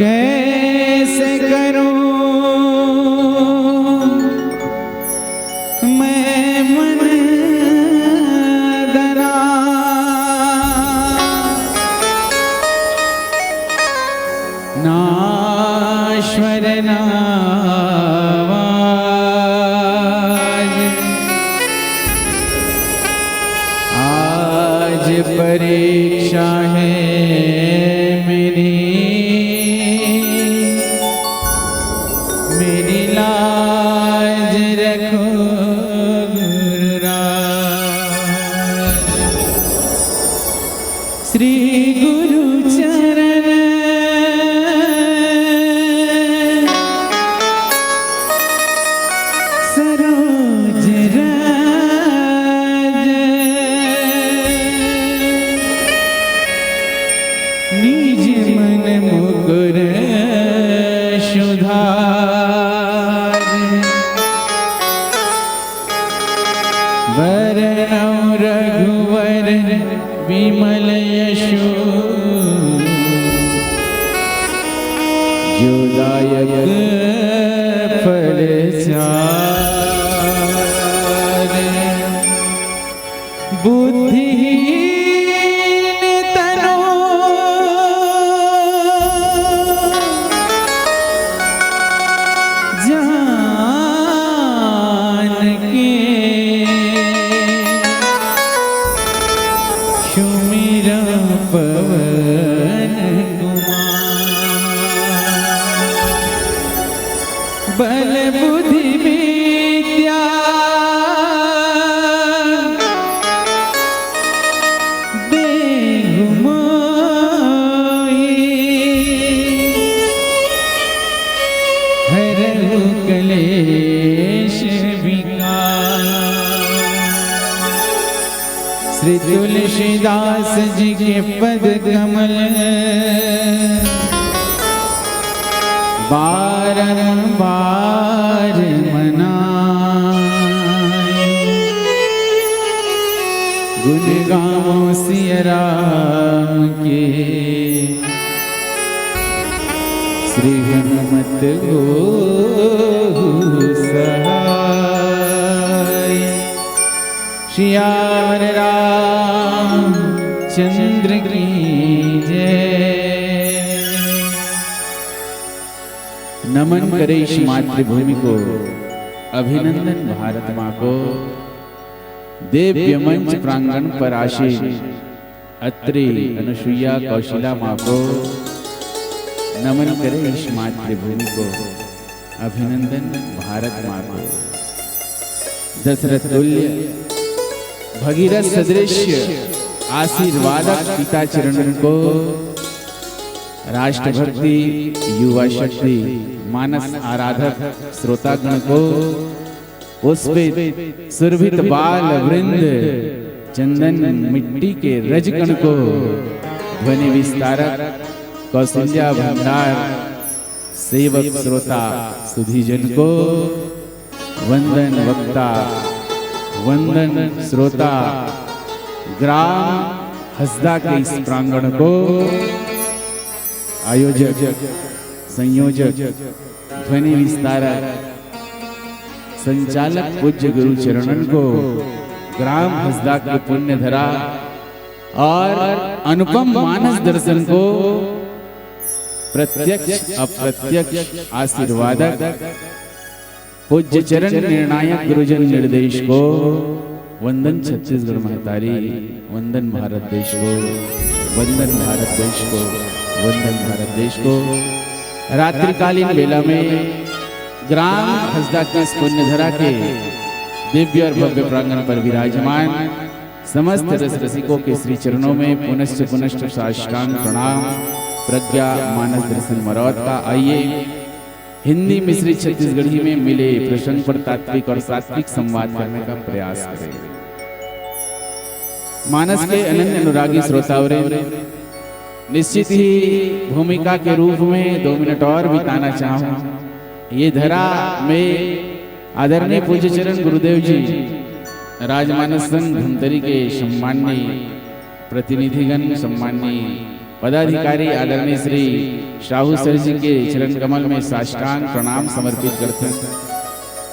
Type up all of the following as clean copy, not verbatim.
कैसे करूं मैं मन दरा, नाश्वर नावाज आज परीक्षा है मेरी लाज रखो गुरुराज। श्री गुरु चरण सरोज राज, निज मन मुकुर सुधार, वरणौ रघुवर विमल यशो, जोदायक फल चार। बुद्धिहीन तनो जान के, सुमिरा पवन कुमार। बल बुद्धि विद्या देहु मोहि, हरहु कलेश विकार। श्री तुलसीदास जी के पद कमल बारंबार मनाए, गुण गाओ सिया राम के, श्री हनुमत हो सहाय। सियावर रामचंद्र की जय। नमन करे इस मातृभूमि को, अभिनंदन भारत माँ को। दिव्य मंच प्रांगण पर आशीष अत्रि अनुसुईया कौशिला माँ को नमन करे इस मातृभूमि को, अभिनंदन भारत माँ को। दशरथ तुल्य भगीरथ सदृश आशीर्वादक पिता चरणन को, राष्ट्रभक्ति युवा शक्ति मानस आराधक श्रोतागण को, पुष्पित सुरभित बाल वृंद चंदन मिट्टी के रजगण को, ध्वनि विस्तारक कौशल्या भंडार सेवक श्रोता सुधीजन को, वंदन वक्ता वंदन श्रोता ग्राम हसदा के इस प्रांगण को, आयोजक संयोजक ध्वनि विस्तारक संचालक पूज्य गुरु चरणन को, ग्राम हसदा की पुण्य धरा और अनुपम मानस दर्शन को, प्रत्यक्ष अप्रत्यक्ष आशीर्वादक पूज्य चरण निर्णायक गुरुजन निर्देश को, वंदन छत्तीसगढ़ महतारी, वंदन भारत देश को, वंदन भारत देश को, वंदन भारत देश को। रात्रिकालीन बेला में ग्राम हसदा की पुण्यधरा के दिव्य और भव्य प्रांगण पर विराजमान समस्त रस रसिकों के श्री चरणों में पुनश्च पुनश्च साष्टांग प्रणाम, प्रज्ञा मानस दर्शन मरौत का। आइए हिंदी मिश्रित छत्तीसगढ़ी में मिले प्रसंग पर तात्विक और सात्विक संवाद करने का प्रयास करें। मानस के अनन्य अनुरागी श्रोतावरेंद्र, निश्चित ही भूमिका के रूप में 2 मिनट और बिताना चाहूं। ये धरा में आदरणीय पूज्य चरण गुरुदेव जी राजमानस संघ धमतरी के सम्माननीय प्रतिनिधिगण, सम्माननीय पदाधिकारी आदरणीय श्री शाहू सर जी के चरण कमल में साष्टांग प्रणाम समर्पित करते हैं।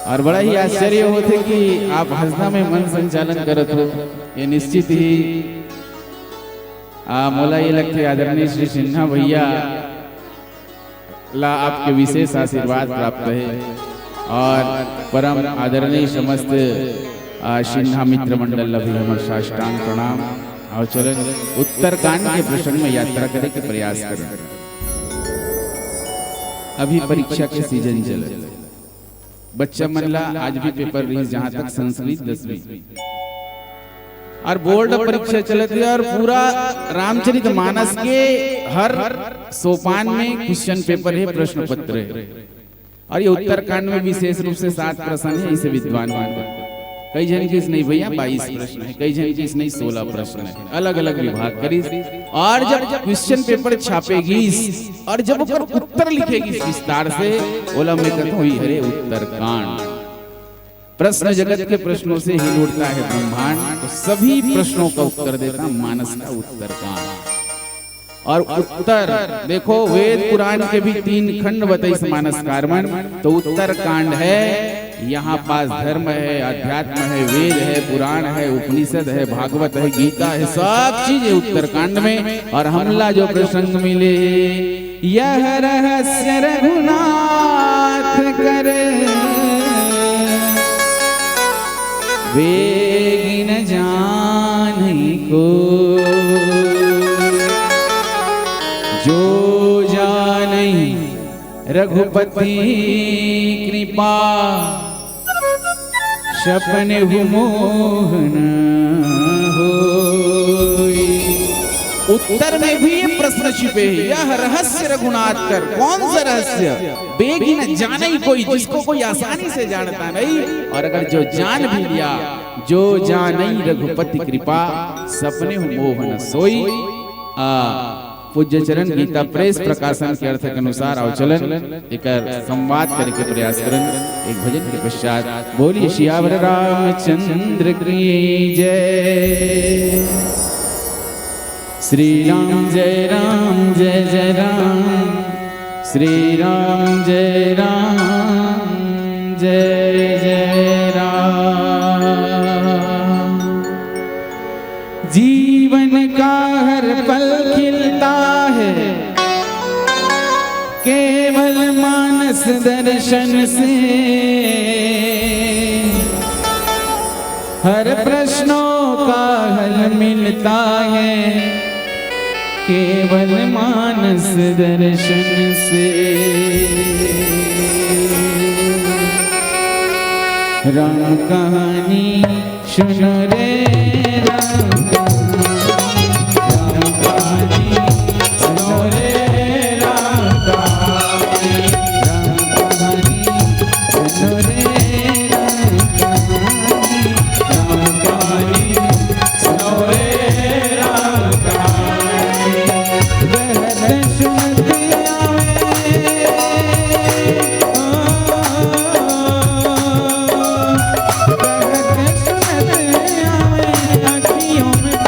और बड़ा ही आश्चर्य होते कि आप हंसना में मन संचालन करत हो, ये निश्चित ही मोला ये लगते आदरणीय श्री सिन्हा भैया ला आपके विशेष आशीर्वाद प्राप्त है। और परम आदरणीय समस्त सिन्हा मित्र मंडल भी हमारे साष्टांग प्रणाम। और चलन उत्तरकांड के प्रसंग में यात्रा करने के प्रयास करें। अभी परीक्षा के सीजन चले, बच्चा मनला आज भी पेपर रही जहां तक संस्कृत 10वीं और बोर्ड परीक्षा चलती है और पूरा रामचरितमानस के हर सोपान में क्वेश्चन पेपर है, प्रश्न पत्र है। और ये उत्तरकांड में विशेष रूप से 7 प्रश्न है। इसे विद्वान कई जन की नहीं भैया 22 प्रश्न है, कई जन की नहीं 16 प्रश्न है, अलग अलग विभाग करी। और जब क्वेश्चन पेपर छापेगी और जब उत्तर लिखेगी विस्तार से, बोला मैं कहता हूँ अरे उत्तरकांड। प्रश्न जगत के प्रश्नों से ही उठता है ब्रह्मांड, तो सभी प्रश्नों का उत्तर देता मानस का उत्तरकांड। और उत्तर देखो वेद पुराण के भी 3 खंड बताई मानस कार्मण, तो उत्तरकांड है। यहाँ पास धर्म है, अध्यात्म है, वेद है, पुराण है, उपनिषद है, भागवत है, गीता है, सब चीज है उत्तरकांड में। और हमला जो प्रसंग मिले, यह रहस्य रघुनाथ करे वेगी न जाने को, जो जाने रघुपति कृपा सपन मोहन होई। उत्तर में भी ये प्रश्न छिपे हैं, यह रहस्य रघुनाथ कर। कौन सा रहस्य? बेगी न जाने ही कोई, जिसको कोई आसानी से जानता नहीं। और अगर जो जान भी लिया, जो जाने रघुपति कृपा सपने मोहन सोई। पूज्य चरण गीता प्रेस प्रकाशन के अर्थ के अनुसार अवचलन एक संवाद करने के प्रयास करें। एक भजन के पश्चात बोलिए सियावर रामचंद्र की जय। श्री राम जय राम जय जय राम, श्री राम जय राम जय जय राम। जीवन का हर पल खिलता है केवल मानस दर्शन से, हर प्रश्नों का हल मिलता है केवल मानस दर्शन से। राम कहानी सुनो रे, राम कहानी सुनो रे, राम कहानी सुनो रे, राम कहानी सुनो रे, राम कहानी। बहत सुनते आवे, बहत सुनते आवे, अखियों में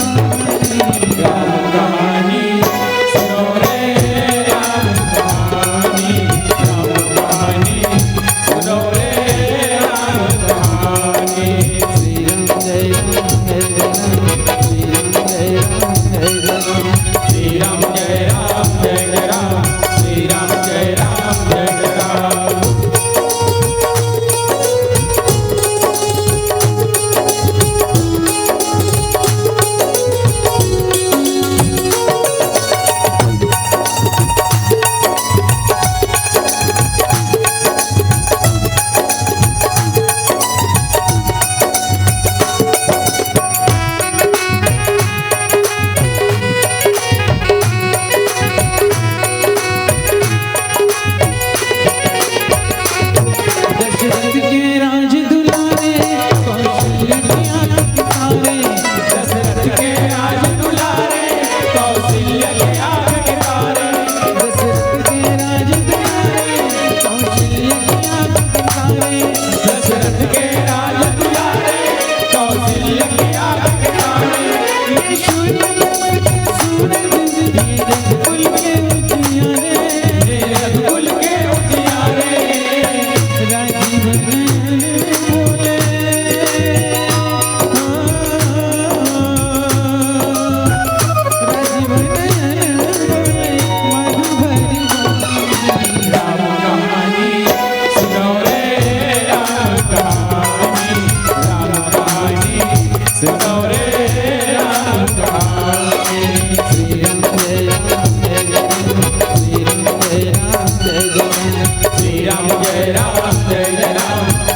जय राम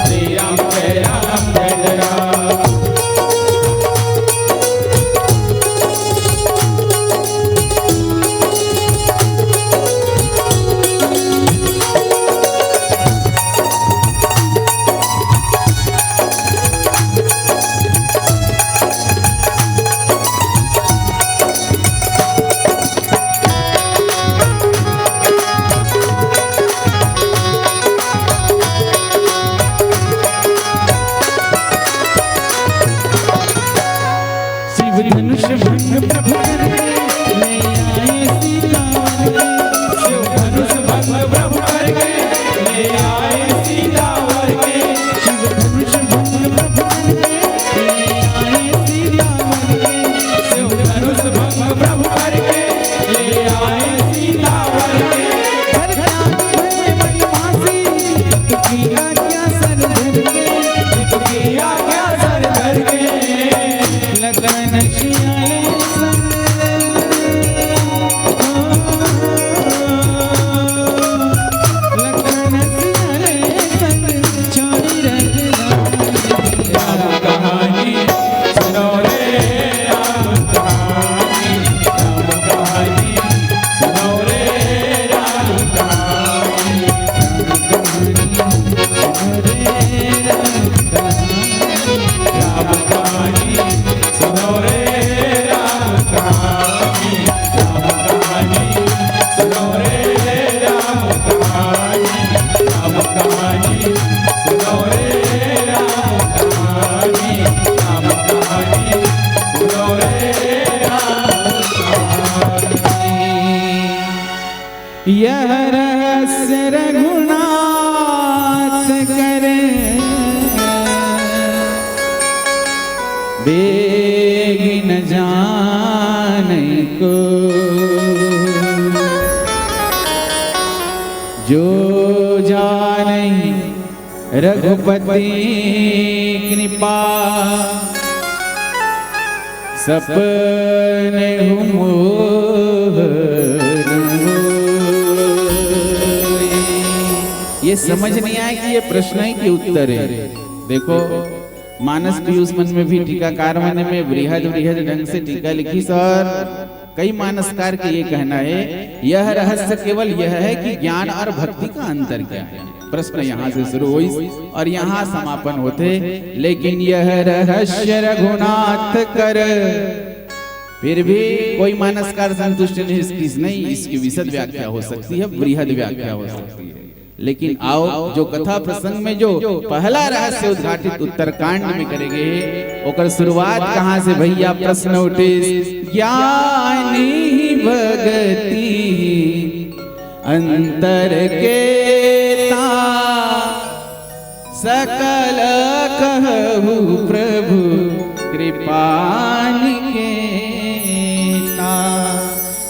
श्री राम जय राम जय राम। धनुष भंग प्रभु करके ले आए सीतावर के, शिव धनुष भंग प्रभु करके ले आए सीतावर के, शिव धनुष भंग प्रभु करके ले आए सीतावर के, शिव धनुष भंग प्रभु करके ले आए सीतावर के। हर ज्ञान भय मनवासी की आज्ञा सर धर के, की आज्ञा सर धर के, लखन सियाले संग लखन सियाले संग छोड़ी रख राम कहानी सुनो रे राम कहानी, राम कहानी सुनो रे राम कहानी, राम कहानी सुनो रे राम कहानी, राम कहानी सुनो रे राम कहानी, राम कहानी सुनो रे राम कहानी, राम कहानी सुनो रे राम कहानी, राम कहानी सुनो रे राम कहानी। यह रहस्य रघुनाथ करे बेगी न जाने को, जो जाने रघुपति कृपा, सपने ये समझ नहीं आया कि ये प्रश्न है कि उत्तर है। देखो मानस पीयूष मन में भी टीकाकार मन में बृहद बृहद ढंग से टीका लिखी सर। कई मानसकार के ये कहना है यह रहस्य केवल यह है कि ज्ञान और भक्ति का अंतर क्या है। प्रश्न यहाँ से शुरू हुई और यहाँ समापन होते, लेकिन यह रहस्य रघुनाथ कर। फिर भी कोई मानसकार संतुष्ट नहीं, इसकी विशद व्याख्या हो सकती है, बृहद व्याख्या हो सकती है। लेकिन आओ जो कथा प्रसंग में जो पहला रहस्य उद्घाटित उत्तरकांड में करेंगे, ओकर शुरुआत कहाँ से भैया प्रश्न उठे। ज्ञानी भगति अंतर के ता, सकल कहु प्रभु कृपा निकेता।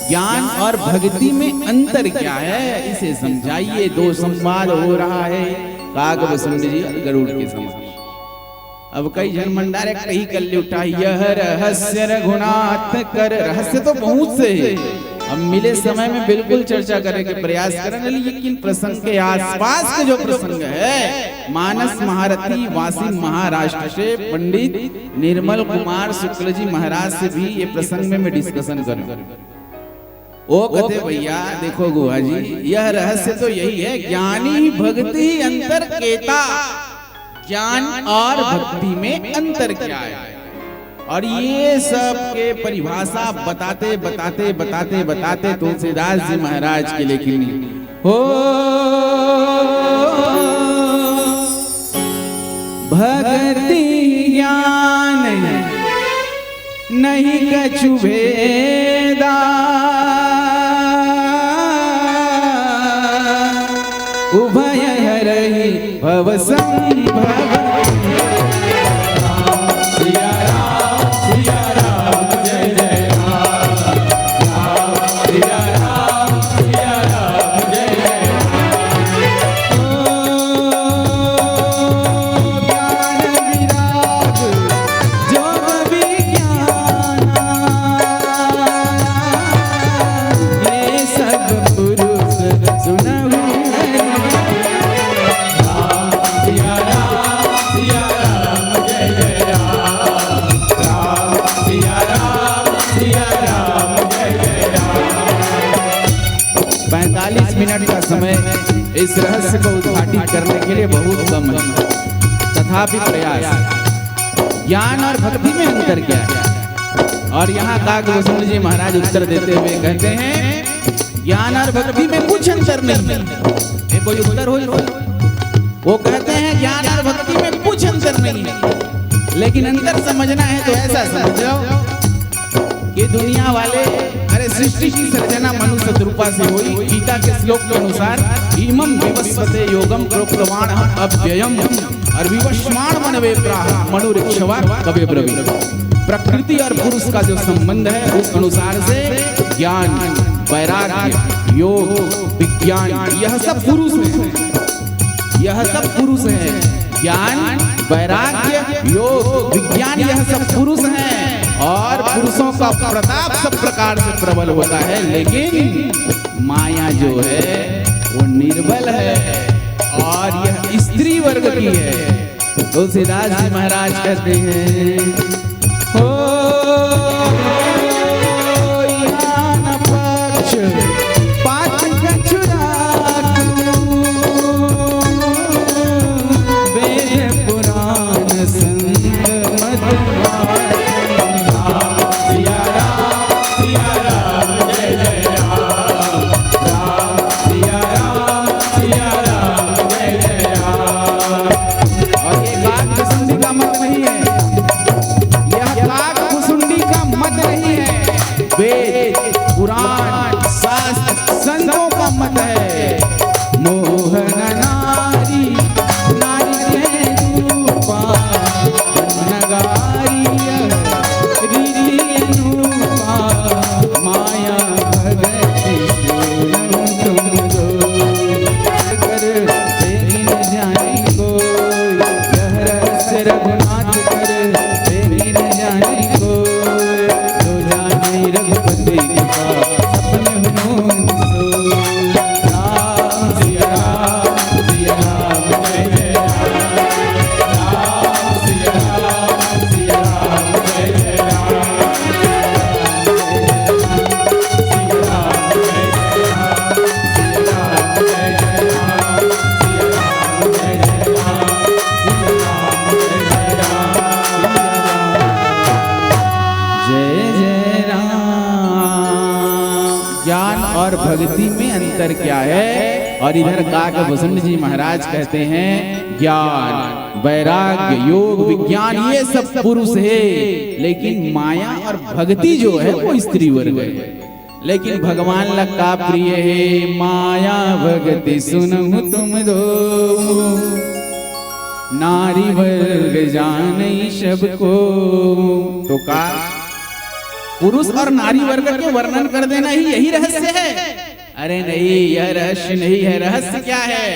ज्ञान और भक्ति में अंतर क्या है, इसे समझाइए। दो संवाद हो रहा है काग वसुंध जी गरुड़ के समक्ष। अब कई जन मंडारे कहीं कल्ले उठा, यह रहस्य रघुनाथ कर। रहस्य तो बहुत से है, हम मिले समय में बिल्कुल चर्चा करने के प्रयास करेंगे, लेकिन प्रसंग के आसपास के जो प्रसंग है, मानस महारथी वासी महाराष्ट्र से पंडित निर्मल कुमार शुक्ल जी महाराज से भी ये प्रसंग में मैं डिस्कशन करूं। वो कहते भैया देखो गुहा जी, यह रहस्य तो यही है, ज्ञानी भक्ति अंतर केता। ज्ञान और भक्ति में अंतर क्या है, और ये सब के परिभाषा बताते बताते बताते बताते तुलसीदास जी महाराज के लेकिन हो भक्ति ज्ञान नहीं कछु भेदा, उभय हरहि भव संभव। सिया राम जय जय राम, राम सिया राम जय जय राम। ज्ञान विराग जोग विज्ञाना, ये सब पुरुष सुनहु इस रहस्य को उद्घाटित करने के लिए बहुत कम है, तथापि प्रयास। ज्ञान और भक्ति में अंतर क्या है? और यहाँ काकभूषण जी महाराज उत्तर देते हुए कहते हैं ज्ञान और भक्ति में कुछ अंतर नहीं। ये कोई उत्तर हो? वो कहते हैं ज्ञान और भक्ति में कुछ अंतर नहीं, लेकिन अंतर समझना है तो ऐसा समझो कि दुनिया वाले अरे सृष्टि की सर्जना मनुष्य रूपा से हुई। गीता के श्लोक के अनुसार इमं विवस्वते योगम प्रोक्तवान अव्ययम और विवस्वान मनवे प्राह मनुरिक्षवा कवे ब्रवीण। प्रकृति और पुरुष का जो संबंध है उस अनुसार से ज्ञान, वैराग्य, योग, विज्ञान यह सब पुरुष है। यह सब पुरुष है। ज्ञान, वैराग्य, योग, विज्ञान यह सब पुरुष हैं और पुरुषों का प्रताप सब प्रकार से प्रबल होता है, लेकिन माया जो है वो निर्बल है और यह स्त्री वर्ग की है। तुलसीदास जी महाराज कहते हैं हो यान पक्ष पात वेद, पुराण, शास्त्र, संतों का मत है। मोहन नारी, नारी के रूपा नगारी रीति अनुपा माया भगति तुम दो कर तेरी न जाने कोई यह रहस्य रघुनाथ कर तेरी न जाने कोई जो जाने रघुपति का सपने हो सो। राम सिया राम जय जय राम सिया राम जय जय ज्ञान और भक्ति में अंतर क्या है? और इधर काकभूषण जी महाराज कहते हैं ज्ञान, वैराग्य, योग, विज्ञान ये सब पुरुष है, लेकिन माया और भक्ति जो है वो स्त्री वर्ग है। लेकिन भगवान लक्का प्रिय है माया भक्ति सुनहु तुम दो नारी वर्ग जाने सबको। तो का पुरुष और नारी वर्ग के वर्णन कर देना ही यही रहस्य है? अरे नहीं, यह रहस्य नहीं है। रहस्य क्या है?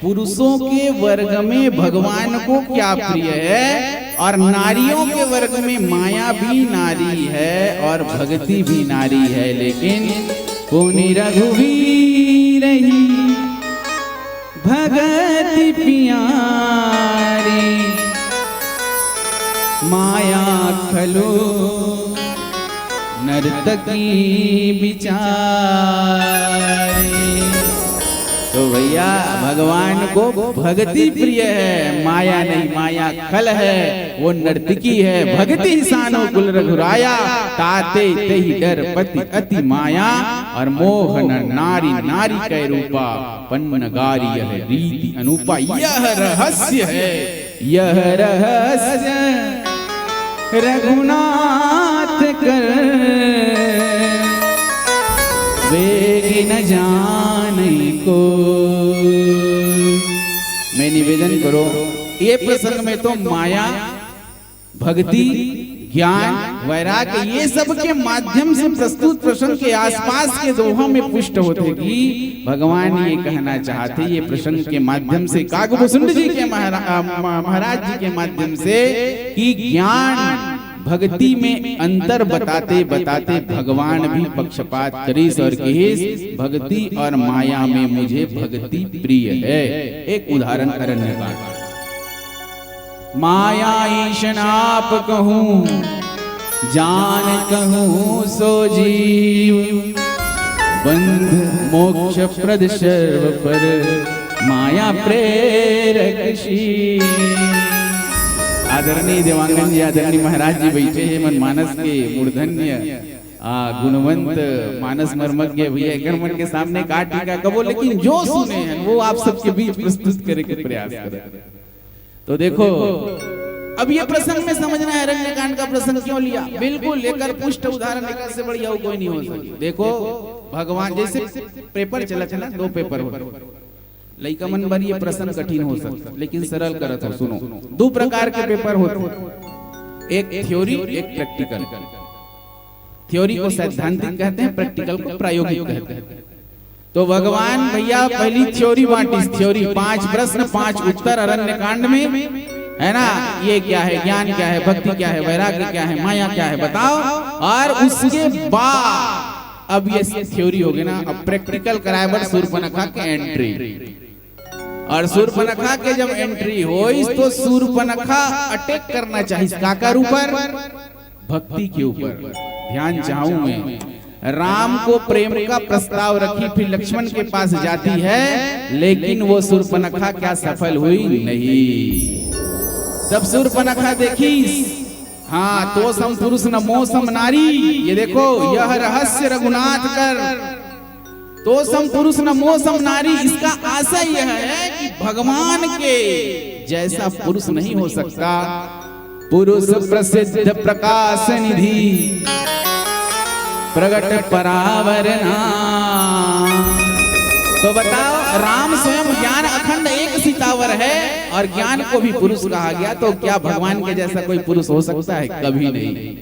पुरुषों के वर्ग में भगवान को क्या प्रिय है और नारियों के वर्ग में माया भी नारी है और भक्ति भी नारी है। लेकिन पुनि रघुवीर ही भगति पियारी माया खलो नर्तकी बिचारी। तो भैया भगवान को भक्ति प्रिय है, माया नहीं। माया खल है, वो नर्तकी है। भक्ति सानो कुल रघुराया ताते तेहि डर पति अति माया और मोहन नारी नारी कै रूपा पन्नगारी यह रीति अनुपा। यह रहस्य है, यह रहस्य रघुनाथ कर वेगी न जाने को। मैं निवेदन करो ये प्रसंग में तो माया, भक्ति, ज्ञान, वैराग्य ये सब के माध्यम से प्रस्तुत प्रसंग के आसपास के दोहों में पुष्ट होते कि भगवान ये कहना चाहते ये प्रसंग के माध्यम से काकभूषण जी के महाराज जी के माध्यम से कि ज्ञान भक्ति में अंतर बताते बताते भगवान भी पक्षपात करीस और कहिस भक्ति और माया में मुझे भक्ति प्रिय है। एक उदाहरण अरण्य कांड। माया ईशन आप कहूँ जान कहूँ सो जीव बंध मोक्ष प्रद सर्व पर माया प्रेरक श्री। आदरणीय देवांगन जी, आदरणीय महाराज जी बैठे हैं मन मानस के मूर्धन्य गुणवंत मानस मर्मज्ञ भैया कर्मन के सामने काट टीका कबो, लेकिन जो सुने हैं वो आप सबके बीच प्रस्तुत करने के प्रयास करें। तो देखो अब ये प्रसंग में समझना है अरण्यकांड का प्रसंग क्यों लिया। बिल्कुल लेकर पुष्ट उदाहरण लेकर से बढ़िया कोई नहीं हो सकती। देखो भगवान जैसे पेपर चला चला दो पेपर हो लइका मन बर ये प्रसंग कठिन हो सकता, लेकिन सरल करत हो। सुनो, दो प्रकार के पेपर होते, एक थ्योरी एक प्रैक्टिकल। थ्योरी को सैद्धांतिक कहते हैं, प्रैक्टिकल को प्रायोगिक कहते हैं। तो भगवान भैया पहली थ्योरी बांटी, थ्योरी 5 प्रश्न 5 उत्तर अरण्यकांड में है ना। ये क्या है, ज्ञान क्या है, भक्ति क्या है, वैराग्य क्या है, माया क्या है बताओ। और उसके बाद अब ये थ्योरी हो गई ना, अब प्रैक्टिकल कराए शूर्पणखा के एंट्री। और शूर्पणखा के जब एंट्री होई तो शूर्पणखा अटैक करना चाहिए काकर ऊपर, भक्ति के ऊपर। ध्यान चाहूं मैं, राम को प्रेम का प्रस्ताव रखी, फिर लक्ष्मण के पास जाती है, लेकिन वो शूर्पणखा क्या सफल हुई नहीं। जब शूर्पणखा देखी, हाँ तो सम पुरुष न मोह सम नारी, ये देखो यह रहस्य रघुनाथ कर। तो सम पुरुष न मोह सम नारी, इसका आशय यह है कि भगवान के जैसा पुरुष नहीं हो सकता। पुरुष प्रसिद्ध प्रकाश निधि प्रगट परावरना। तो बताओ, राम स्वयं ज्ञान अखंड एक सीतावर है और ज्ञान को भी पुरुष कहा गया, तो क्या भगवान के जैसा कोई पुरुष हो सकता है? कभी नहीं।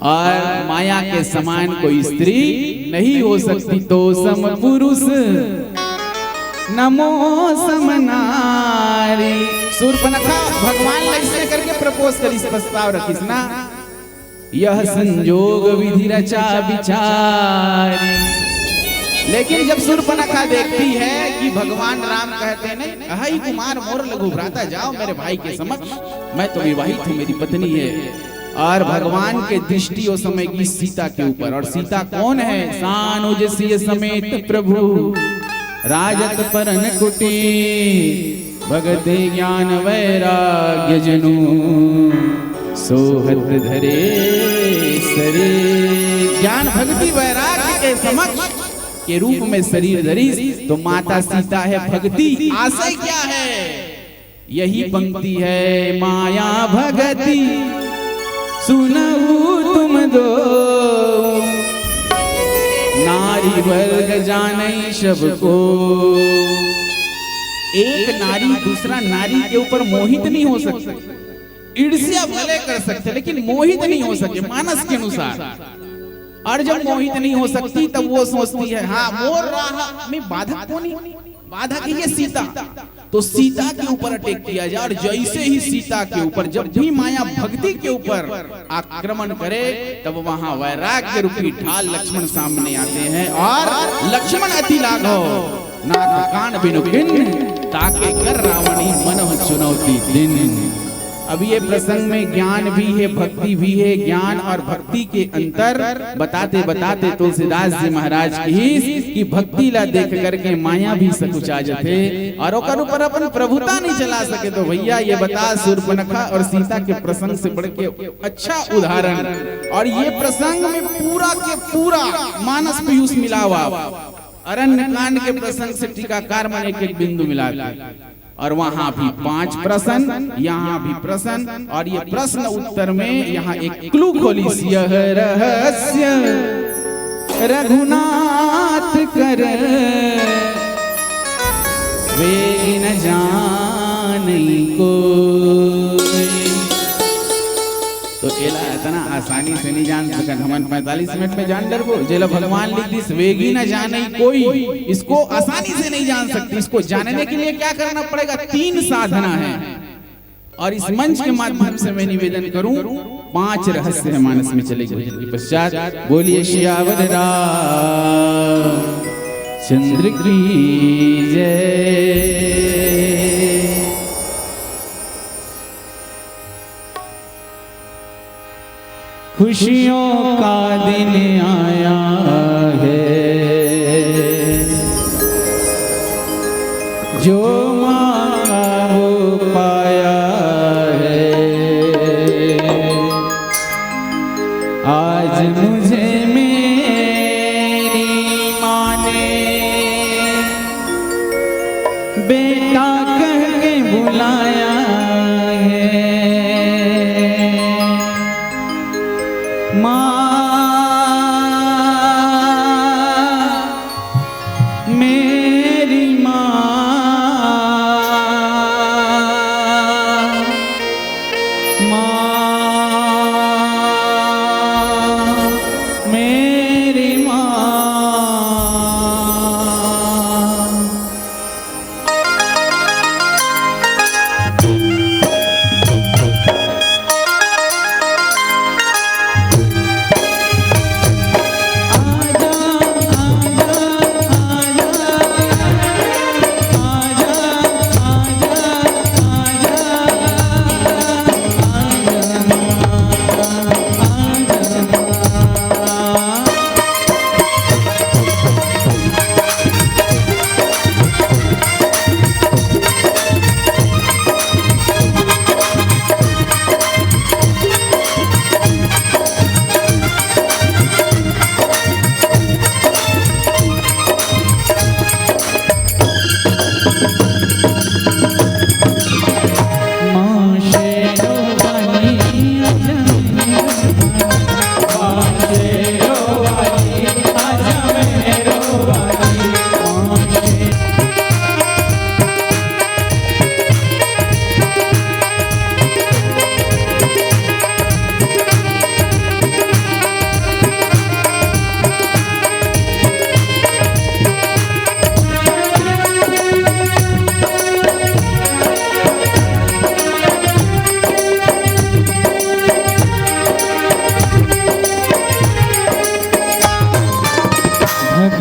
और माया के समान कोई स्त्री नहीं हो सकती। तो सम पुरुष नमो सम नारी। शूर्पणखा भगवान ऐसे करके प्रपोज करी, प्रस्ताव रखिस ना, यह संजोग विधि रचा विचारी। लेकिन जब शूर्पणखा देखती है कि भगवान राम कहते नहीं, अहि कुमार मोर लघु भ्राता, जाओ मेरे भाई के समक्ष, मैं तो विवाहित हूँ, मेरी पत्नी है। और भगवान के दृष्टि उस समय की सीता के ऊपर। और सीता कौन है? सानुज सिय समेत प्रभु राजत परन कुटी, भगते ज्ञान वैराग्य जनु सोहत धरे सरे। ज्ञान भक्ति वैराग्य के समक्ष के रूप में शरीर धरी, तो माता सीता है भक्ति। आशय क्या है? यही पंक्ति है, माया भगति सुनऊ तुम दो, नारी वर्ग जाने सबको। एक नारी दूसरा नारी के ऊपर मोहित नहीं हो सकती। ईर्ष्या भले कर सकते लेकिन मोहित नहीं हो सके मानस के अनुसार। और जब मोहित नहीं हो सकती तब वो सोचती है, हाँ मोर राह में बाधा कौन है? बाधा की है सीता। तो सीता के ऊपर अटैक किया जाए। और जैसे ही सीता के ऊपर जब भी माया भक्ति के ऊपर आक्रमण करे, तब वहां वैराग्य रूपी ढाल लक्ष्मण सामने आते हैं। और लक्ष्मण अति लाघव नाक कान बिनु किन, ताके कर रावणी मन चुनौती दिन। अब ये प्रसंग में ज्ञान भी है भक्ति भी है। ज्ञान और भक्ति के अंतर बताते बताते तुलसीदास जी महाराज की भक्ति ला देख करके माया भी सकुचा जाते और ओकर ऊपर अपन प्रभुता नहीं चला सके। तो भैया ये बता, शूर्पणखा और सीता के प्रसंग से बढ़ के अच्छा उदाहरण। और ये प्रसंग में पूरा के पूरा मानस पीयूष मिला हुआ। अरण्यकांड के प्रसंग से टीकाकार मन एक एक बिंदु मिला, और वहां भी 5 प्रश्न, यहाँ भी प्रश्न। और ये प्रश्न उत्तर में यहाँ एक क्लू खोली, यह रहस्य रघुनाथ कर वे न जाने को। तो एला इतना आसानी से नहीं जान सकन, हमन 45 मिनट में जान डरबो। जेला भगवान लिख दिस वेगी न जाने कोई, इसको आसानी से नहीं जान सकती। इसको जानने के लिए क्या करना पड़ेगा? 3 साधना है। और इस मंच के माध्यम से मैं निवेदन करूं, 5 रहस्य है मानस में चले गए। के पश्चात बोलिए श्यावर चंद्र की जय। खुशियों का दिन आया है, जो मांगा वो पाया है। आज मुझे मेरी माँ ने बेटा कह के बुलाया है। माँ मेरी माँ, माँ मेरी माँ।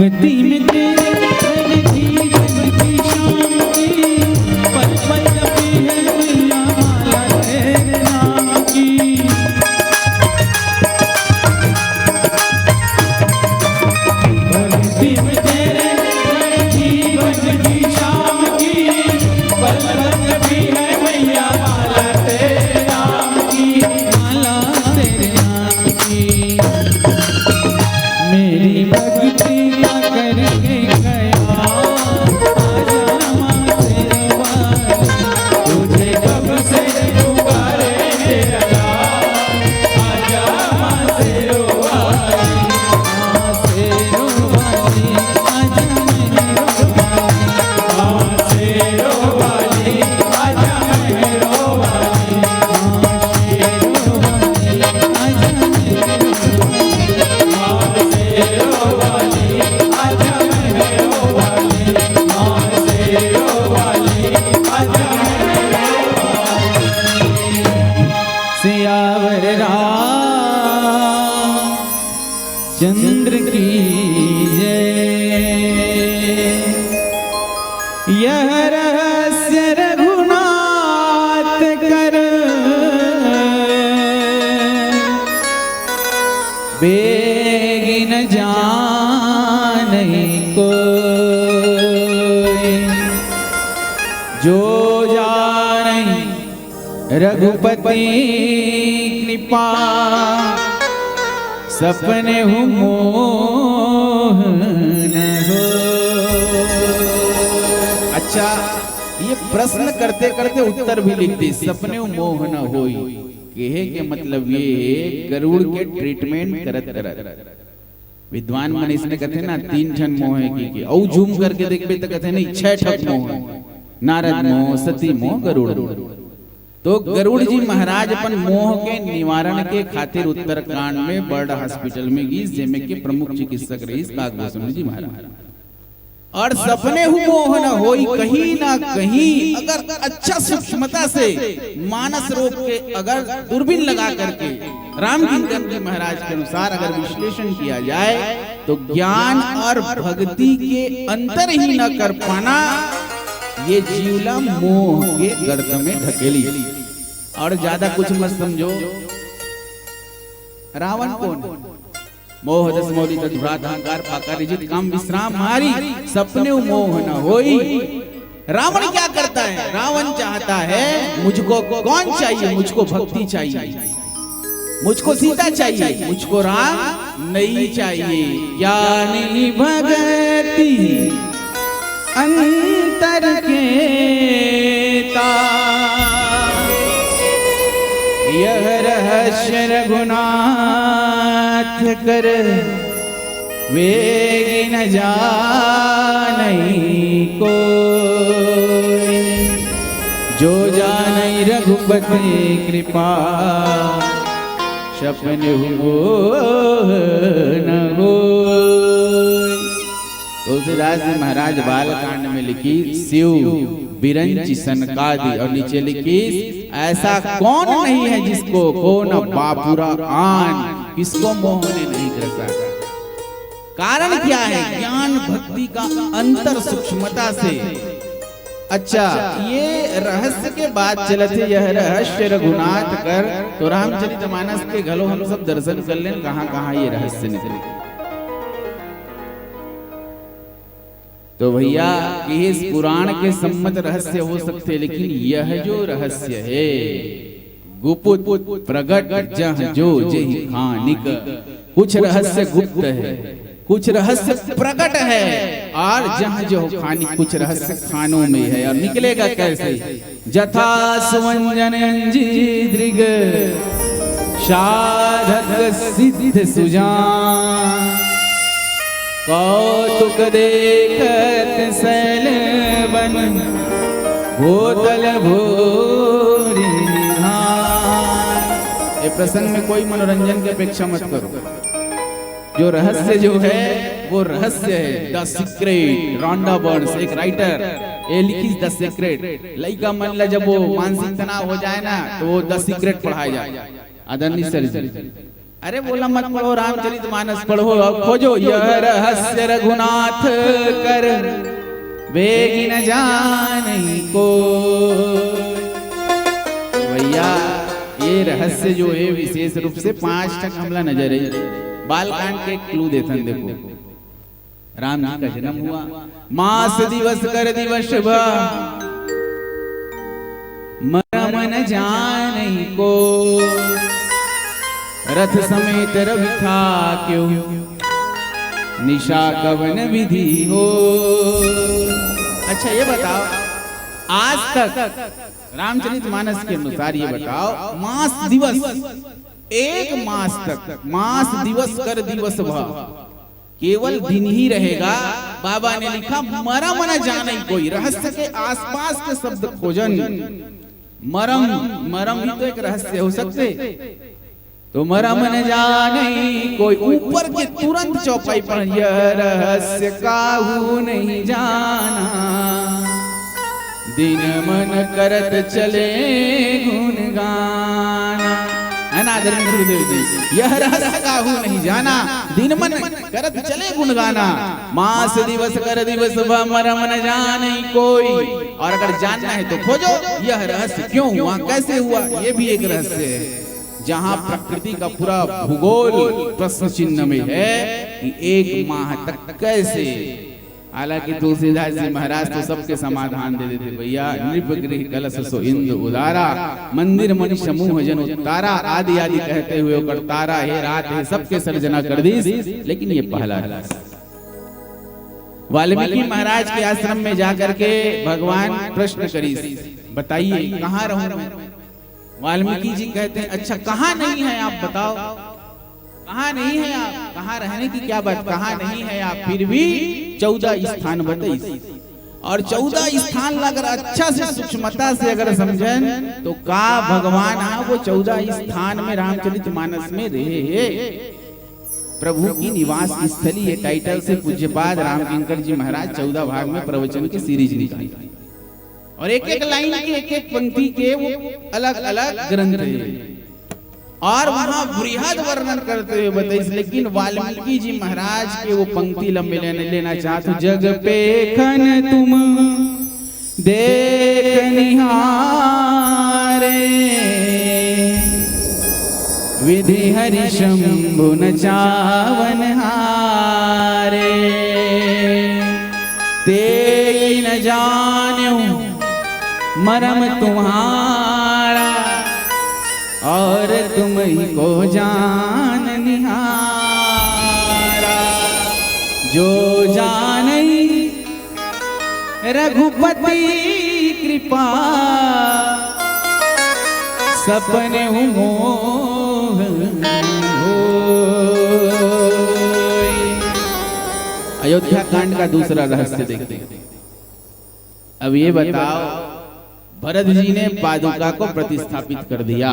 भक्ति में तेरे जीवन की शाम की पल पल जपी है मैया माला तेरे नाम की। भक्ति में तेरे जीवन की शाम की पल पल जपी है मैया माला तेरे नाम की, माला तेरे नाम की। मेरी भक्ति करके गया आजा माँ तेरे वाली, तुझे कब से पुकारे तेरा लाल। आजा माँ तेरे वाली, माँ तेरे वाली, आजा मेरे वाली, माँ तेरे वाली, आजा मेरे वाली, माँ तेरे वाली, आजा मेरे सियावर रामचंद्र की जय। यह रहस्य रघुनाथ कर बेगिन जानहि कोई, जो जानहि रघुपति कृपा सपने हूँ मोह न हो। अच्छा, ये प्रश्न करते करते उत्तर भी लिख दी, सपने मोह न होई। कहे के मतलब ये गरुड़ के ट्रीटमेंट करत करत विद्वान मनीष ने कहते ना 3 ठन मोह की औ झूम करके देखबे तो कहते नहीं 6 ठन मोह, नारद मोह, सती मोह, गरुड़। तो गरुड़ जी महाराज अपन मोह के निवारण के खातिर उत्तराखंड में बर्ड हॉस्पिटल में गई, जिसमें के प्रमुख चिकित्सक रही कागभूषण जी महाराज। और सपने हूँ मोह न होई, कहीं ना कहीं अगर अच्छा सूक्ष्मता से मानस रोग के अगर दूरबीन लगा करके रामकिंकर जी महाराज के अनुसार अगर विश्लेषण किया जाए तो ज्ञान और भक्ति के अंतर ही न कर पाना ये जीवला मोह के गर्त में ढकेली। और ज्यादा कुछ मत समझो। रावण कौन? मोह दस मौली तद्भ्रात अहंकार पाका रिजित काम विश्राम मारी, सपने मोह न होई। रावण क्या करता है? रावण चाहता है मुझको कौन चाहिए? मुझको भक्ति चाहिए, मुझको सीता चाहिए, मुझको राम नहीं चाहिए। ज्ञानी भगति अंतर के यह रहस्य रघुनाथ कर वेगी न जानई को, जो जानई रघुपति कृपा सपन हो न हो। तुलसीदास जी महाराज बालकांड में लिखी शिव बिरंची सनकादि, और नीचे लिखी ऐसा कौन नहीं है जिसको को न बापुरा आन, किसको मोह ने नहीं ग्रसा। कारण क्या है? ज्ञान भक्ति का अंतर सूक्ष्मता से। अच्छा, ये रहस्य के बाद चलते यह रहस्य रघुनाथ कर, तो रामचरितमानस के घलो हम सब दर्शन कर लें कहां कहां ये रहस्य निकले। तो भैया इस पुराण के सम्मत रहस्य हो सकते, लेकिन यह जो रहस्य है गुप्त प्रगट जह जो जेहि खानिक, कुछ रहस्य गुप्त है, कुछ रहस्य प्रकट है, और जहाँ जो खानी कुछ रहस्य खानों में है। और निकलेगा कैसे? जथा सुवंजन अंजी दृग साधक सिद्ध सुजान, कौतुक देखत सैल बन भूतल भूरि निहार। ये प्रसंग में कोई मनोरंजन की अपेक्षा मत करो। जो रहस्य जो है वो रहस्य है। द सीक्रेट, रॉन्डा बर्न्स एक राइटर, ये लिखी द सीक्रेट। लइका मन ला जब वो मानसिक तनाव हो जाए ना तो वो द सीक्रेट पढ़ाया जाए। आदरणीय सर जी, अरे बोला मत पढ़ो, रामचरितमानस पढ़ो और खोजो। यह रहस्य रघुनाथ कर वेगी न जानई को। भैया ये रहस्य जो है विशेष रूप से 5 टक हमला नजर है। बालकांड के क्लू देथन देखो। राम जी का जन्म हुआ, मास दिवस कर दिवस भा मरम न जानई को, रथ समेत रवि था क्यों निशा कवन विधि हो। अच्छा ये बताओ, आज तक रामचरितमानस के अनुसार ये बताओ, मास दिवस एक मास तक, मास दिवस कर दिवस भा, केवल दिन ही रहेगा। बाबा ने लिखा मरम न जाने कोई, रहस्य के आसपास के शब्द खोजन। मरम, मरम भी तो एक रहस्य हो सकते। तो मरम न जाने कोई, ऊपर के तुरंत चौपाई पर यह रहस्य काहू नहीं जाना, दिन मन करत चले गुण गाना। है ना आदरणीय गुरुदेव जी? यह रहस्य काहू नहीं जाना, दिन मन करत चले गुण गाना। मास दिवस कर दिवस भा मरम न जाने कोई। और अगर जानना है तो खोजो यह रहस्य क्यों हुआ, कैसे हुआ। ये भी एक रहस्य है, जहाँ प्रकृति का पूरा भूगोल प्रश्न चिन्ह में है कि 1 माह तक कैसे। हालांकि तुलसीदास जी महाराज तो सबके समाधान दे देते। भैया नृपगृह कलश सो इंद्र उदारा, मंदिर मणि समूह जन उतारा, आदि आदि कहते हुए करतारा है रात है सबके सर्जना कर दी। लेकिन ये पहला रहस्य वाल्मीकि महाराज के आश्रम में जाकर के भगवान प्रश्न करी, बताइए कहाँ रहूं मैं। वाल्मीकि जी कहते हैं अच्छा कहाँ नहीं है आप बताओ, कहाँ नहीं है आप, कहाँ रहने की क्या बात, कहाँ नहीं है आप। फिर भी 14 स्थान बताइए, और 14 स्थान अगर अच्छा से सूक्ष्मता से अगर समझें तो का भगवान वो 14 स्थान में रामचरितमानस में रहे। प्रभु की निवास स्थली है टाइटल से पूज्यपाद रामकिंकर जी महाराज 14 भाग में प्रवचन की सीरीज निकाली, और एक एक लाइन की एक एक पंक्ति के वो अलग अलग ग्रंथ है, और वहां बृहद वर्णन करते हुए बताइए। लेकिन वाल्मीकि जी महाराज के वो पंक्ति लंबे लेना चाहते। जग पेखन तुम देख निहारे, विधि हरि शंभु न चावन हारे, ते न जाने मरम तुम्हारा और तुम ही को जान निहारा। जो जानई रघुपति कृपा सपने मोह होय। अयोध्या कांड का दूसरा रहस्य देखते हैं। अब ये बताओ, भरत जी ने पादुका को प्रतिस्थापित कर दिया।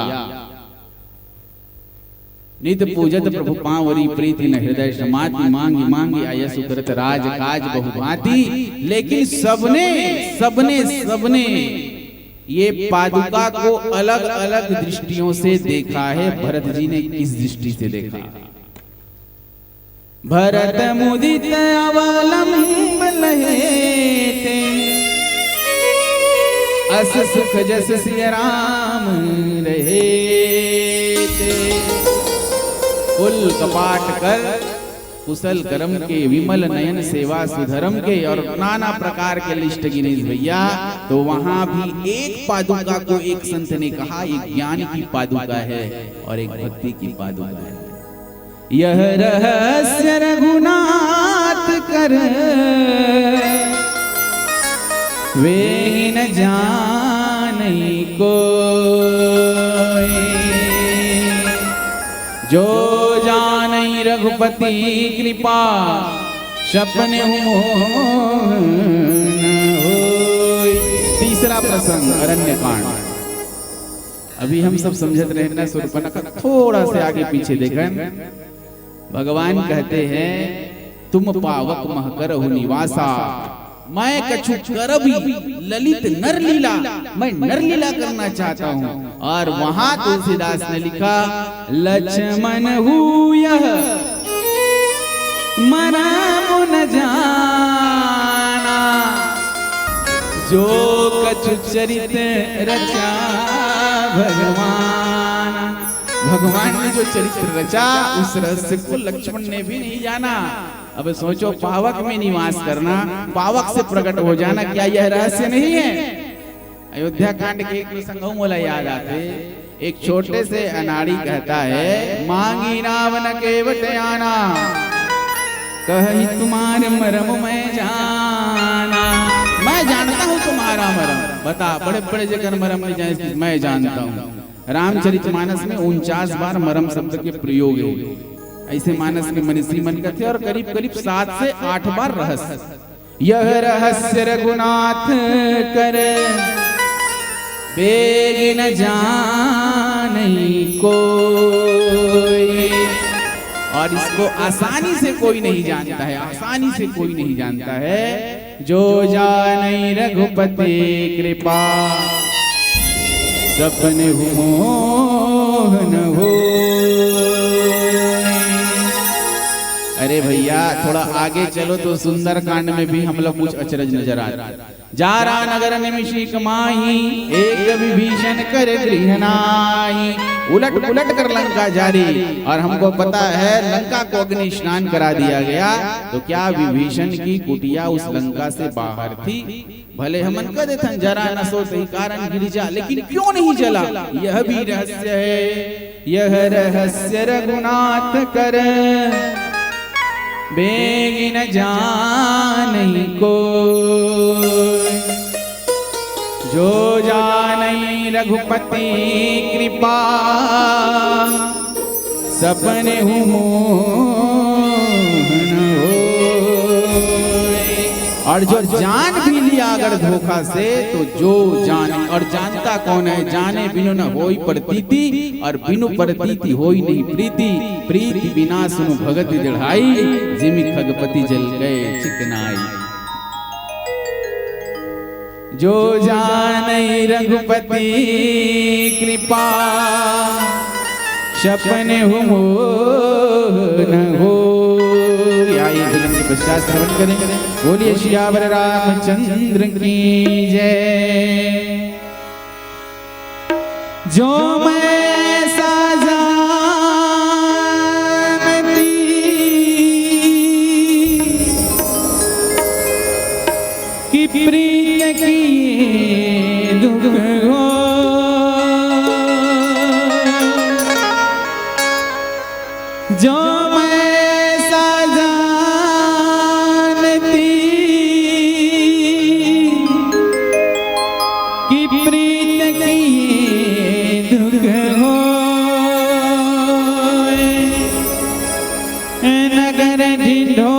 नित पूजत प्रभु पांवरी प्रीति न हृदय समाति मांगी मांगी आयसु करत राज काज बहुभांति। लेकिन सबने ये पादुका को अलग अलग दृष्टियों से देखा है। भरत जी ने किस दृष्टि से देखा? भरत मुदित अवलंब लहेते अस सुख जस सिय राम रहेते। कुल कपाट कर कुशल कर्म के विमल नयन सेवा सुधर्म के और नाना प्रकार के लिस्ट गिने भैया। तो वहां भी एक पादुका को एक संत ने कहा एक ज्ञान की पादुका है और एक भक्ति की पादुका है। यह रहस्य रघुनाथ कर वे न जाने कोई। जो जानई रघुपति कृपा सपने मोह न होय। तीसरा प्रसंग अरण्य कांड। अभी हम सब समझते रहे ना, शूर्पणखा थोड़ा से आगे पीछे देखें। भगवान कहते हैं तुम पावक महकरहु निवासा, मैं कछु करबी ललित नरलीला, मैं नरलीला करना चाहता हूँ। और वहां तुलसीदास ने लिखा लक्ष्मण हुयः मरम न जाना, जो कछु चरित रचा भगवान। भगवान ने जो चरित्र रचा उस रहस्य को लक्ष्मण ने भी नहीं जाना। अब सोचो, पावक में निवास करना, पावक से प्रकट हो जाना, क्या यह रहस्य नहीं है? अयोध्या कांड के एक प्रसंग मोला याद आते। एक छोटे से अनाड़ी कहता है मांगी रावण के बटयाना, कही तुम्हारे मरम मैं जाना। मैं जानता हूँ तुम्हारा मरम, बता बड़े बड़े जगह मरम में जाए मैं जानता हूँ। रामचरितमानस में 49 बार मरम शब्द के प्रयोग है। ऐसे मानस में मनीषी मन का थे और करीब करीब 7 से 8 बार रहस्य। यह रहस्य रघुनाथ कर बेग न जाने कोई। और इसको आसानी से कोई नहीं जानता है, आसानी से कोई नहीं जानता है। जो जाने रघुपति कृपा सपने मोह न हो। अरे भैया थोड़ा आगे चलो तो सुंदर कांड में भी हम लोग कुछ अचरज नजर आ रहा है। जारा नगर निमिषिक माही एक विभीषण कर गृह नाहि। उलट पुलट कर लंका जारी। और हमको पता है लंका को अग्नि स्नान करा दिया गया। तो क्या विभीषण की कुटिया उस लंका से बाहर थी? भले हम कह देते जरा न सोते कारण गिरिजा, लेकिन क्यों नहीं जला? यह भी रहस्य है। यह रहस्य रघुनाथ कर बेग न जाने को। जो जाने रघुपति कृपा सपने मोह न होय। और जो जान भी लिया अगर धोखा से तो जो जाने, और जानता कौन है? जाने बिनु न होई प्रतीति और बिनु प्रतीति होई नहीं प्रीति। प्रीति बिना सुनु भगत दृढ़ाई जिमि खगपति जल गए चिकनाई। जो जाने रघुपति कृपा सपने मोह न हो। आइए फिल्म के पश्चात श्रवण करें। बोलिए सियावर रामचंद्र की जय। जो मैं साजानती कि प्रिय की दुख हो, जो मैं साजानती कि प्रीत की दुख हो, नगर ढिंढोरा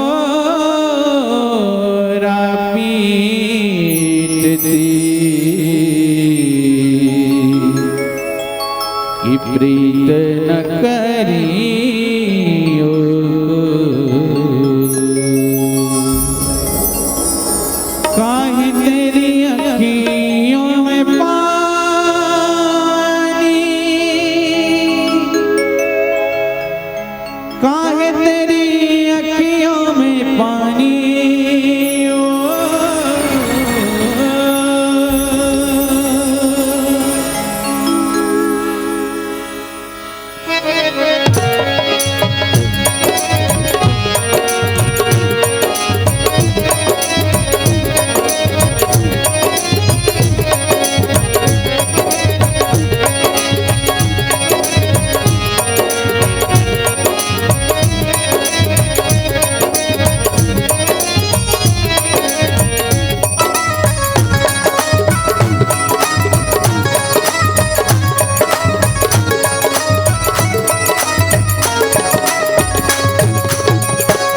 पीटती कि प्रीत न करियो, काहे तेरी अखियों में पानी, काहे तेरी अखियों में पानी,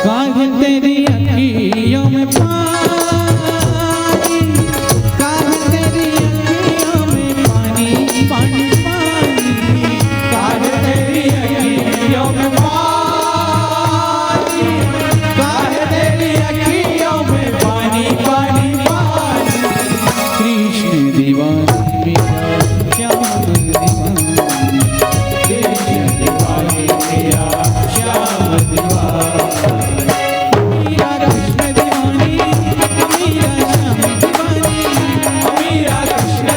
काहे तेरी अखियों में पानी, काहे तेरी अखियों में पानी, पानी पानी, काहे तेरी अखियों में पानी, काहे तेरी अखियों में पानी, पानी पानी, कृष्ण दीवानी मेरा श्याम दीवानी, कृष्ण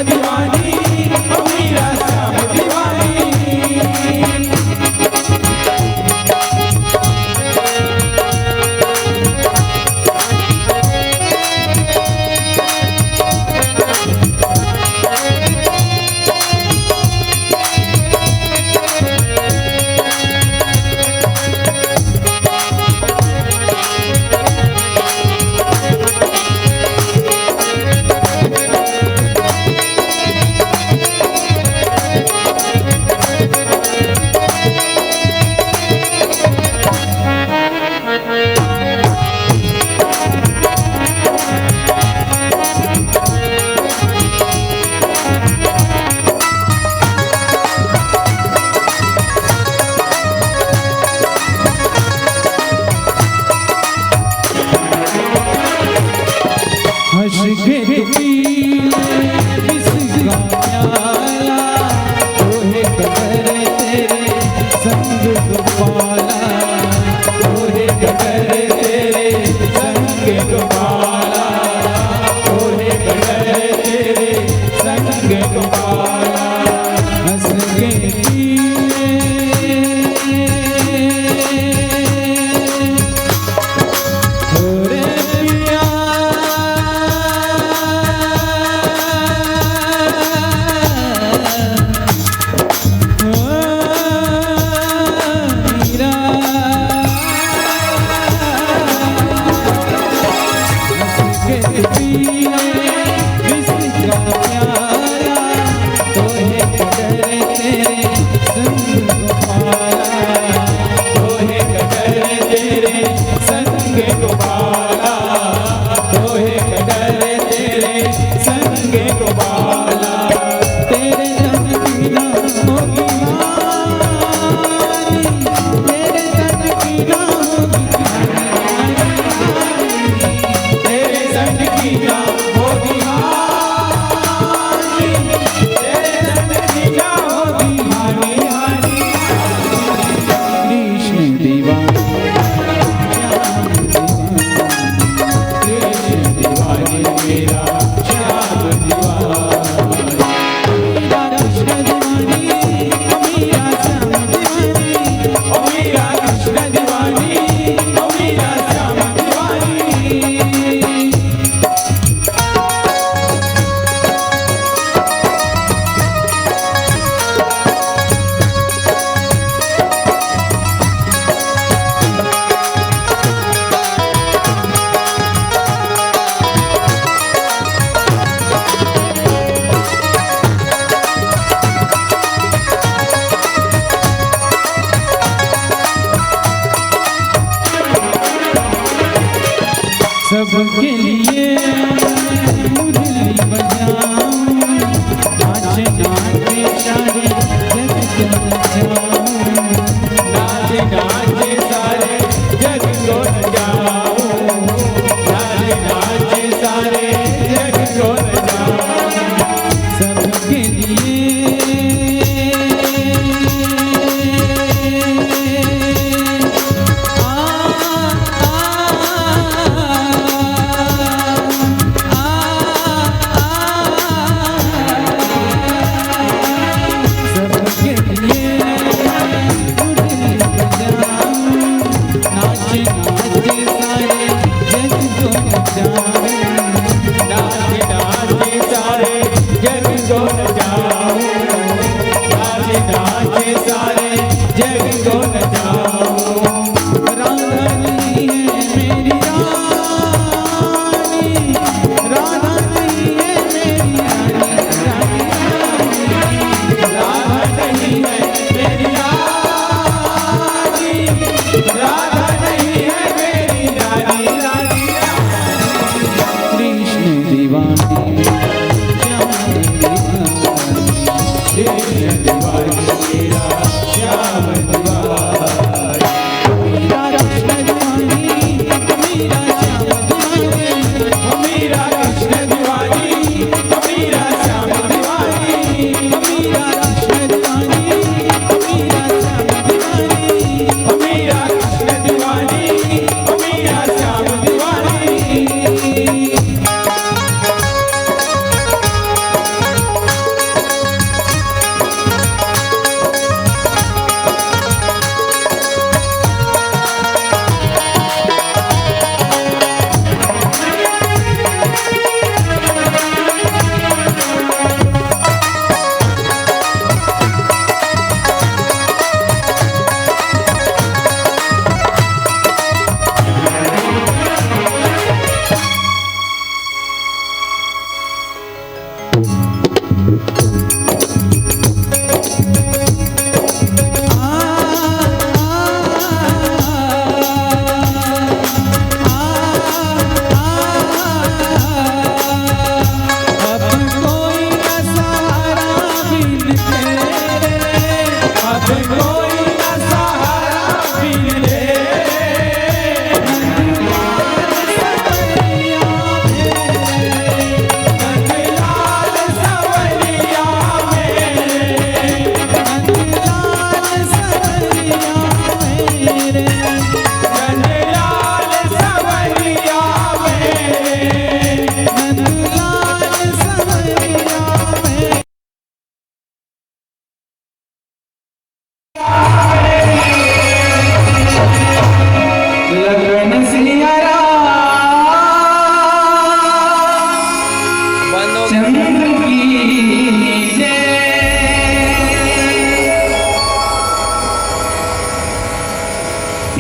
दीवानी मेरा श्याम दीवानी, हंस के किसका प्याला, तोहे कबर तेरे संग गोपाला, तोहे कबर तेरे संग गोपाला, तोहे कबर तेरे संग गोपाला, हंस के सबके लिए मुरली बजाऊं, नाच नाच सारे जग को नचाऊं, नाच नाच सारे जग को नचाऊं, नाच नाच सारे जग को नचाऊं, सबके लिए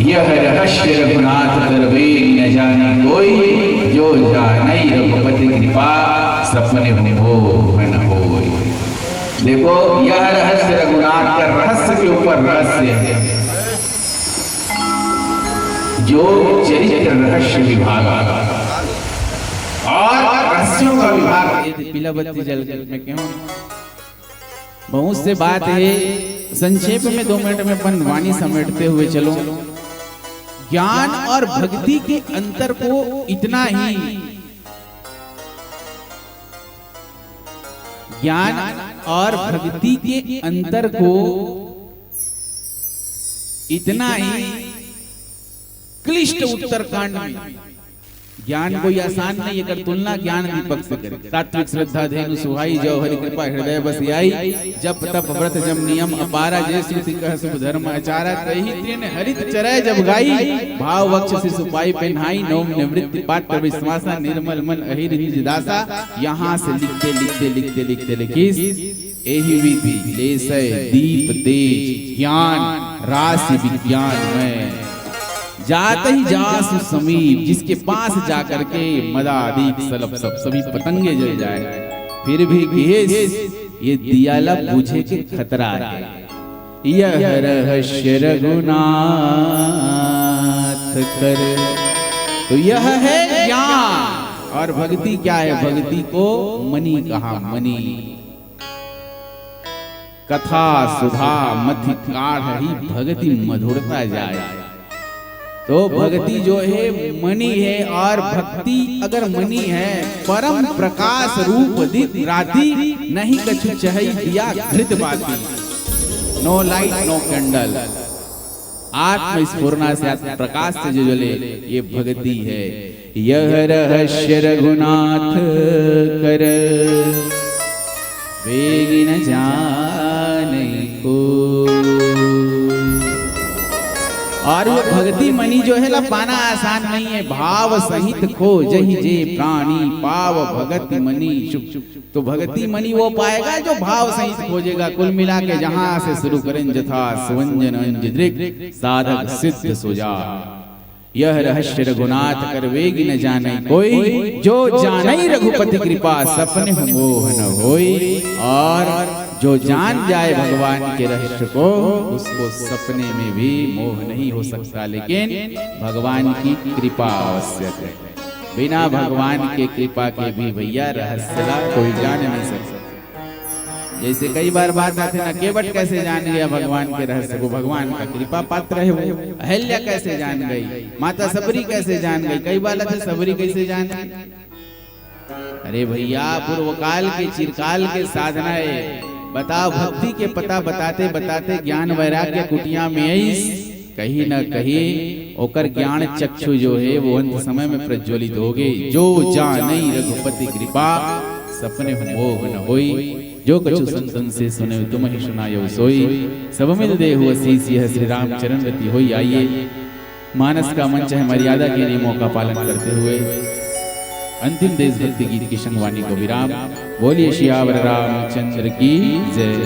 यह रहस्य रघुनाथ दरबे न जाने कोई, जो जाने रघुपति कृपा सपने हो न होय। देखो यह रहस्य रघुनाथ का रहस्य के ऊपर रहस्य है, जो चरित्र रहस्य विभाग और रहस्यों का विभाग। पीला बत्ती जल में क्यों बहुत से बात है, संक्षेप में 2 मिनट में अपन वाणी समेटते हुए चलो। ज्ञान और भक्ति के अंतर को इतना ही, ज्ञान और भक्ति के अंतर को इतना ही क्लिष्ट उत्तरकांड में। ज्ञान कोई आसान नहीं, अगर तुलना ज्ञान दीपक से करे। सात्विक श्रद्धा धेनु सुहाई, जो हरि कृपा हृदय बस आई, जप तप व्रत जम नियम अपारा, जय श्रुति कह शुभ धर्म आचारा, तहि तीन हरित चरय जब गाई, भाव वक्ष से सुपाई पहनाई, नोम निवृत्ति पात्र विश्वासा, निर्मल मन अहिर निज दासा। यहाँ से लिखते लिखते लिखते लिखते लिखिस एहि विधि लेसय दीप तेज, ज्ञान राशि विज्ञान में जात ही जासु समीप, जिसके पास जाकर के मदादीक सलभ सब सभी पतंगे जल जाए, फिर भी घेस ये दियाला बुझे के खतरा है। यह रहस्य रघुनाथ कर, तो यह है ज्ञान। और भक्ति क्या है? भक्ति को मणि कहा, मणि। कथा सुधा मध्य काढ़ ही भक्ति मधुरता जाए। तो भक्ति जो है मणि है, और भक्ति अगर मणि है, परम प्रकाश रूप दीप राति, नहीं कछु चहई दिया घृत बाती। नो लाइट नो कैंडल, आत्म स्फुरना से, आत्म प्रकाश से जो जले, ये भक्ति है। यह रहस्य रघुनाथ कर वेगी न जाने को। और वो भक्ति मणि जो है ला पाना आसान नहीं है। भाव सहित खो जही जे प्राणी पाव भगति मणि चुप। तो भक्ति मणि वो पाएगा जो भाव सहित खोजेगा। कुल मिला के जहां से शुरू करें, जथा सुवंजन अंजदृक साधक सिद्ध सुजा। यह रहस्य रघुनाथ कर वेगी न जाने कोई, जो जाने रघुपति कृपा सपने मोह न होई। और जो जान जाए भगवान के रहस्य को, उसको सपने में भी मोह नहीं हो सकता। लेकिन भगवान की कृपा आवश्यक है। बिना भगवान के कृपा के भी भैया रहस्य कोई जान नहीं सकता। जैसे कई बार बात आते ना, केवट कैसे जान गया भगवान के रहस्य को? भगवान का कृपा पात्र है वो। अहल्या कैसे जान गई? माता सबरी कैसे जान गई? कई बार आते सबरी कैसे जान गई? अरे भैया, पूर्व काल के चिरकाल के साधना है। बताओ, भक्ति के पता बताते बताते ज्ञान वैराग्य कुटिया में आईस, कहीं न कहीं ओकर ज्ञान चक्षु जो है वो अंत समय में प्रज्वलित हो गए। जो जाने रघुपति कृपा सपने मोह न होई। जो कछु संतन से सुने तुम ही सुनायो सोई। सब मिल देहु असीस यह श्री राम चरण रति होई। आइए, मानस का मंच है, मर्यादा के नियमों का पालन करते हुए अंतिम देशभक्ति गीत की संगवानी को विराम। बोलिए सियावर रामचंद्र की जय।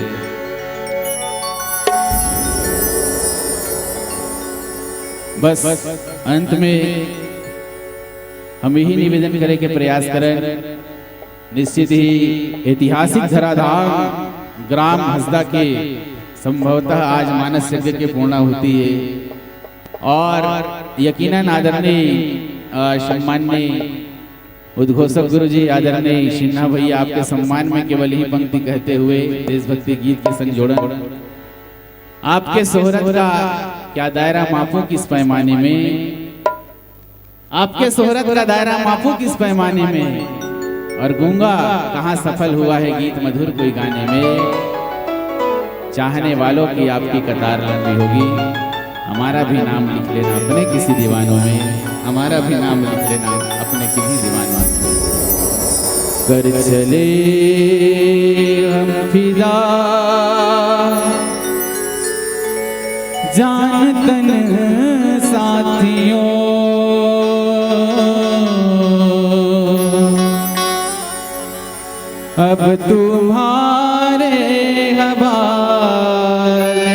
बस अंत में हम यही निवेदन करें कि प्रयास करें। निश्चित ही ऐतिहासिक धराधाम ग्राम हसदा के संभवतः आज मानस यज्ञ की पूर्णा होती है। और यकीनन आदरणीय सम्माननीय उद्घोषक गुरु जी, आदरणीय सिन्हा भैया, आपके सम्मान में केवल ही पंक्ति कहते हुए देशभक्ति गीत के संग जोड़न। आपके शोहरत का क्या दायरा मापू किस पैमाने में? आपके शोहरत का दायरा मापू किस पैमाने में? और गूंगा कहाँ सफल हुआ है गीत मधुर कोई गाने में। चाहने वालों की आपकी कतार लंबी होगी। हमारा भी नाम लिख लेना अपने किसी दीवानों में। हमारा भी नाम लिख लेना अपने किसी दीवानों में। कर चले हम फिदा जान तन साथियों, अब तुम्हारे हवाले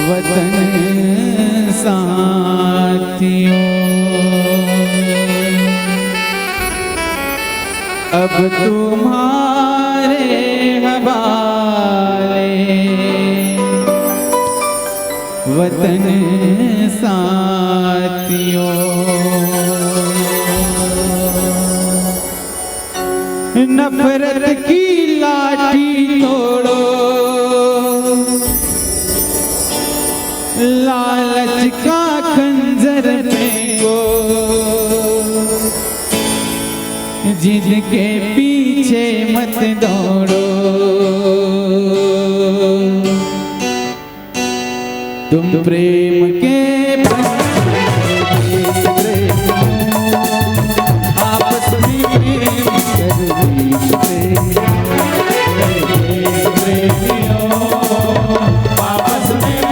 वतन साथियों। अब तुम्हारे हवाले वतन साथियों। नफरत की लाठी तोड़ो, लालच का खंजर फेंको, जिनके पीछे मत दौड़ो। तुम प्रेम के आपस में आपस में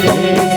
जय